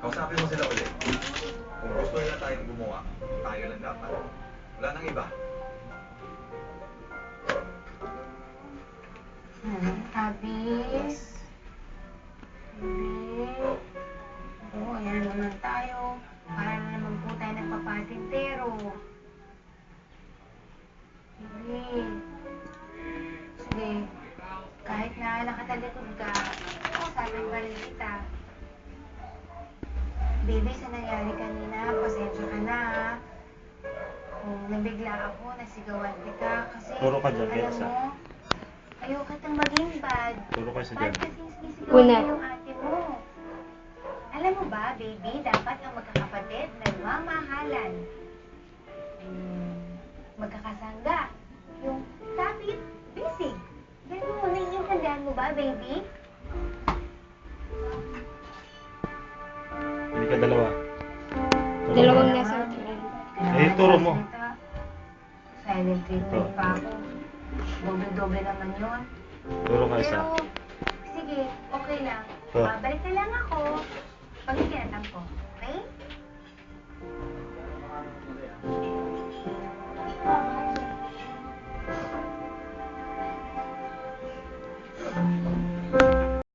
Kausapin mo sila ulit. Kung gusto nila tayong gumawa, tayo lang dapat. Wala nang iba. Abis. Oo, ayan naman tayo. Para na naman po tayo nagpapatintero. Sige. Kahit na nakatalikod ka, kausapin pa rin kita. Baby, sa nangyari kanina, pasensya ka na, ha? Kung nabigla ako, nasigawan kita, kasi Turo ka dyan, alam Elsa. mo, ayaw kitang maging bad. Turo ka sa Bad dyan. kasing sinisigawan Unat. mo yung ate mo. Alam mo ba, baby, dapat ang magkakapatid nagmamahalan. Magkakasangga. Yung kapit, busy. Ganun, naiintindihan mo ba, baby? Hindi ka dalawa. Turo Dalawang mo. nasa upuan. Eh, turo mo. Silent treatment pa ako. Doble-doble naman yun. Turo ka isa. Pero, sige, okay lang. Oh. Babalik na lang ako pag ikinatang ko.